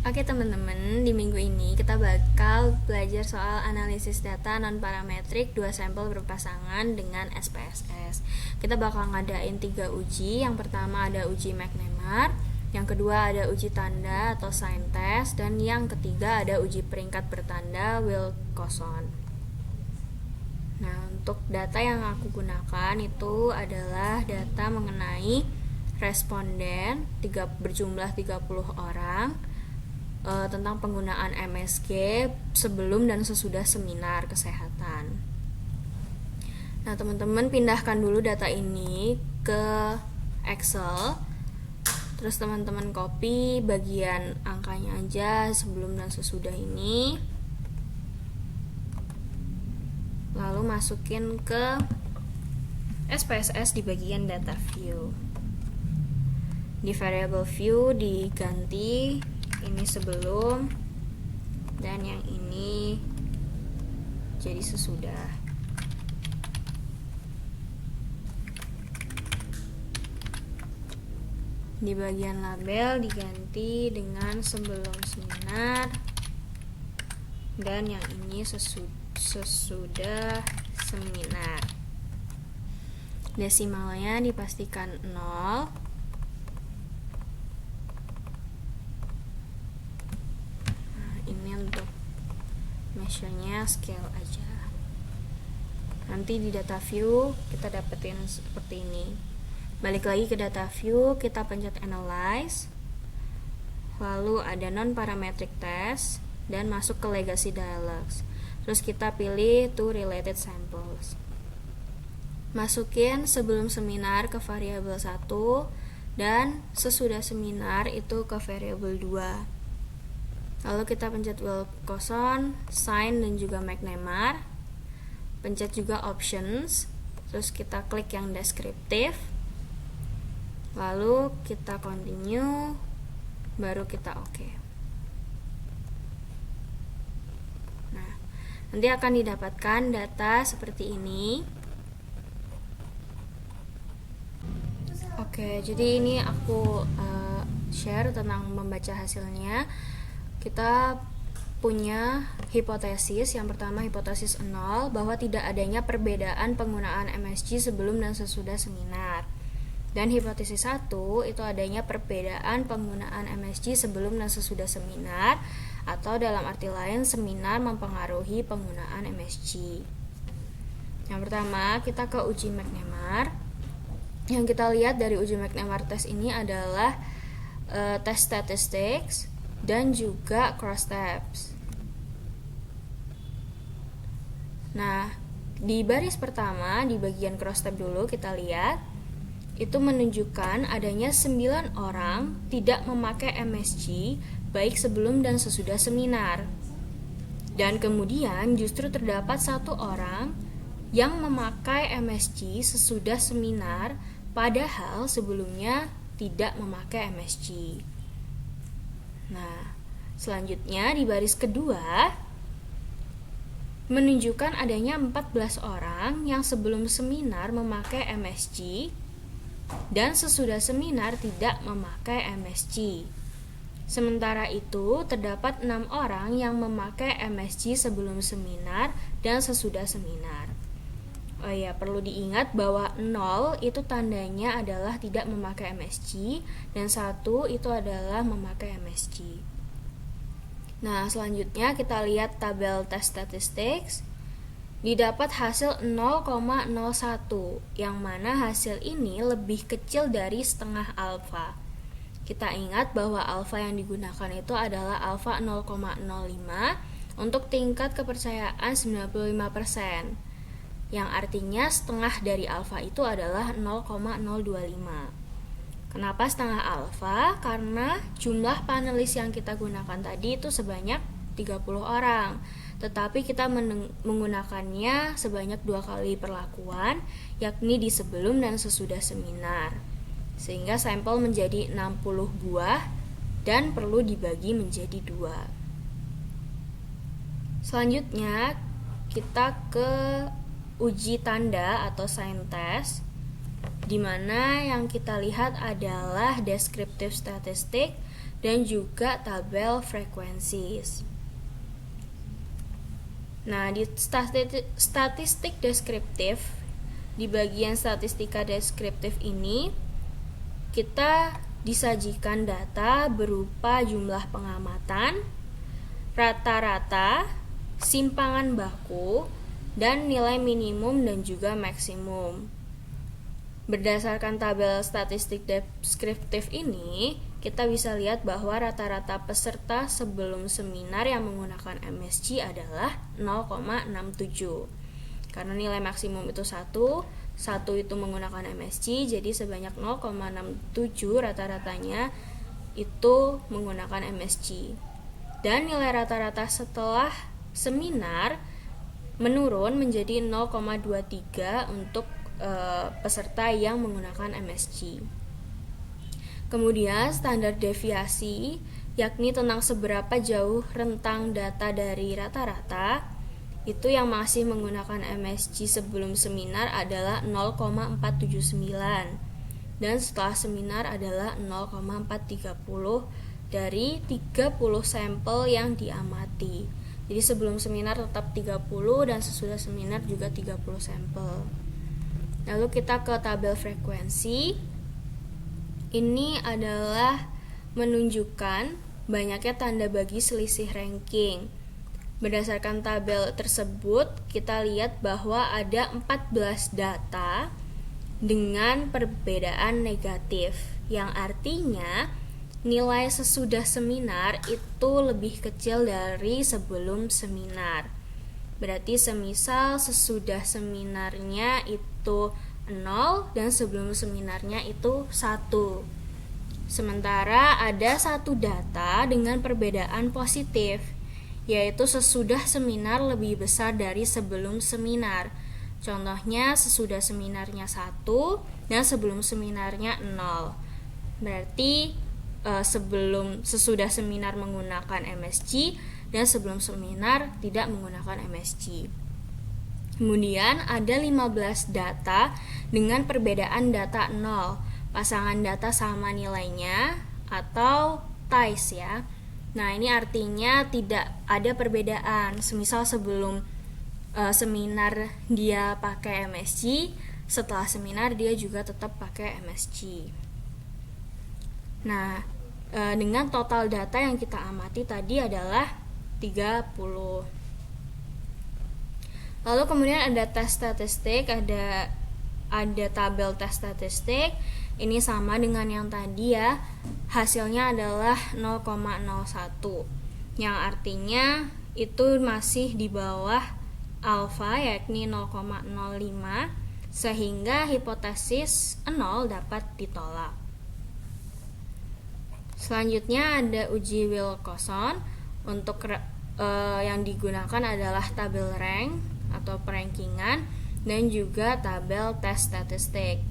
Oke teman-teman, di minggu ini kita bakal belajar soal analisis data non-parametrik 2 sampel berpasangan dengan SPSS. Kita bakal ngadain 3 uji. Yang pertama ada uji McNemar, yang kedua ada uji tanda atau sign test, dan yang ketiga ada uji peringkat bertanda Wilcoxon. Nah, untuk data yang aku gunakan itu adalah data mengenai responden berjumlah 30 orang tentang penggunaan MSG sebelum dan sesudah seminar kesehatan. Nah, teman-teman pindahkan dulu data ini ke Excel. Terus teman-teman copy bagian angkanya aja sebelum dan sesudah ini. Lalu masukin ke SPSS di bagian data view. Di variable view diganti ini sebelum dan yang ini jadi sesudah. Di bagian label diganti dengan sebelum seminar dan yang ini sesudah seminar. Desimalnya dipastikan 0. Ini untuk measure-nya scale aja. Nanti di data view kita dapetin seperti ini. Balik lagi ke data view, kita pencet analyze. Lalu ada non-parametric test dan masuk ke legacy dialogs. Terus kita pilih two related samples. Masukin sebelum seminar ke variabel 1 dan sesudah seminar itu ke variabel 2. Lalu kita pencet Wilcoxon, sign dan juga McNemar. Pencet juga options. Terus kita klik yang deskriptif. Lalu kita continue, baru kita oke. Nah, nanti akan didapatkan data seperti ini. Oke, jadi ini aku share tentang membaca hasilnya. Kita punya hipotesis. Yang pertama hipotesis 0, bahwa tidak adanya perbedaan penggunaan MSG sebelum dan sesudah seminar. Dan hipotesis 1 itu adanya perbedaan penggunaan MSG sebelum dan sesudah seminar, atau dalam arti lain seminar mempengaruhi penggunaan MSG. Yang pertama kita ke uji McNemar. Yang kita lihat dari uji McNemar test ini adalah test statistics dan juga cross steps. Nah, di baris pertama di bagian cross step dulu kita lihat itu menunjukkan adanya 9 orang tidak memakai MSG baik sebelum dan sesudah seminar. Dan kemudian justru terdapat 1 orang yang memakai MSG sesudah seminar padahal sebelumnya tidak memakai MSG. Nah, selanjutnya di baris kedua menunjukkan adanya 14 orang yang sebelum seminar memakai MSG dan sesudah seminar tidak memakai MSG. Sementara itu, terdapat 6 orang yang memakai MSG sebelum seminar dan sesudah seminar. Oh ya, perlu diingat bahwa 0 itu tandanya adalah tidak memakai MSG dan 1 itu adalah memakai MSG. Nah, selanjutnya kita lihat tabel test statistics. Didapat hasil 0,01, yang mana hasil ini lebih kecil dari setengah alfa. Kita ingat bahwa alfa yang digunakan itu adalah alfa 0,05 untuk tingkat kepercayaan 95%, yang artinya setengah dari alfa itu adalah 0,025. Kenapa setengah alfa? Karena jumlah panelis yang kita gunakan tadi itu sebanyak 30 orang, tetapi kita menggunakannya sebanyak 2 kali perlakuan, yakni di sebelum dan sesudah seminar, sehingga sampel menjadi 60 buah dan perlu dibagi menjadi 2. Selanjutnya kita ke uji tanda atau sign test, di mana yang kita lihat adalah descriptive statistic dan juga tabel frekuensi. Nah, di statistik deskriptif, di bagian statistika deskriptif ini kita disajikan data berupa jumlah pengamatan, rata-rata, simpangan baku, dan nilai minimum dan juga maksimum. Berdasarkan tabel statistik deskriptif ini, kita bisa lihat bahwa rata-rata peserta sebelum seminar yang menggunakan MSG adalah 0,67. Karena nilai maksimum itu 1 itu menggunakan MSG, jadi sebanyak 0,67 rata-ratanya itu menggunakan MSG. Dan nilai rata-rata setelah seminar menurun menjadi 0,23 untuk peserta yang menggunakan MSG. Kemudian standar deviasi, yakni tentang seberapa jauh rentang data dari rata-rata, itu yang masih menggunakan MSG sebelum seminar adalah 0,479 dan setelah seminar adalah 0,430 dari 30 sampel yang diamati. Jadi sebelum seminar tetap 30 dan sesudah seminar juga 30 sampel. Lalu kita ke tabel frekuensi. Ini adalah menunjukkan banyaknya tanda bagi selisih ranking. Berdasarkan tabel tersebut, kita lihat bahwa ada 14 data dengan perbedaan negatif, yang artinya nilai sesudah seminar itu lebih kecil dari sebelum seminar. Berarti semisal sesudah seminarnya itu 0 dan sebelum seminarnya itu 1. Sementara ada satu data dengan perbedaan positif, yaitu sesudah seminar lebih besar dari sebelum seminar. Contohnya sesudah seminarnya 1 dan sebelum seminarnya 0. Berarti sesudah seminar menggunakan MSG dan sebelum seminar tidak menggunakan MSG. Kemudian ada 15 data dengan perbedaan data 0, pasangan data sama nilainya atau ties ya. Nah, ini artinya tidak ada perbedaan. Semisal sebelum seminar dia pakai MSG, setelah seminar dia juga tetap pakai MSG. Nah, dengan total data yang kita amati tadi adalah 30. Lalu kemudian ada tes statistik, ada tabel tes statistik. Ini sama dengan yang tadi ya. Hasilnya adalah 0,01. Yang artinya itu masih di bawah alfa, yakni 0,05, sehingga hipotesis 0 dapat ditolak. Selanjutnya ada uji Wilcoxon. Untuk yang digunakan adalah tabel rank atau perankingan dan juga tabel tes statistik.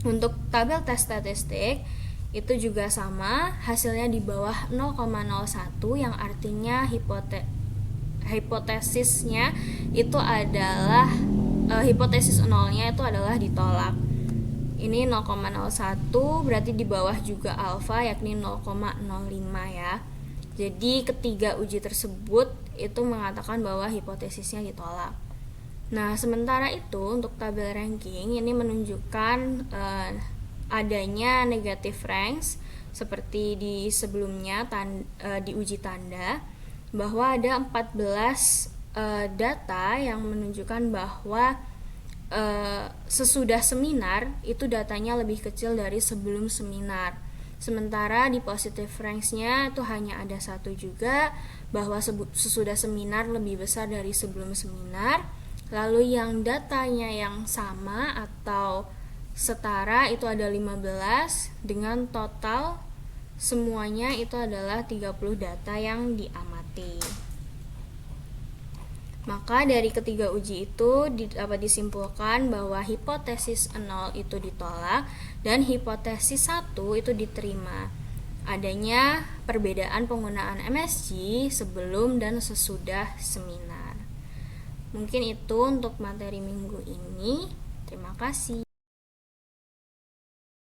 Untuk tabel tes statistik itu juga sama, hasilnya di bawah 0,01, yang artinya hipotesisnya itu adalah hipotesis 0-nya itu adalah ditolak. Ini 0,01 berarti di bawah juga alfa, yakni 0,05 ya. Jadi ketiga uji tersebut itu mengatakan bahwa hipotesisnya ditolak. Nah, sementara itu untuk tabel ranking ini menunjukkan adanya negative ranks seperti di sebelumnya di uji tanda, bahwa ada 14 data yang menunjukkan bahwa sesudah seminar itu datanya lebih kecil dari sebelum seminar. Sementara di positive ranks-nya itu hanya ada 1 juga, bahwa sesudah seminar lebih besar dari sebelum seminar. Lalu yang datanya yang sama atau setara itu ada 15, dengan total semuanya itu adalah 30 data yang diamati. Maka dari ketiga uji itu dapat disimpulkan bahwa hipotesis 0 itu ditolak dan hipotesis 1 itu diterima. Adanya perbedaan penggunaan MSG sebelum dan sesudah seminar. Mungkin itu untuk materi minggu ini. Terima kasih.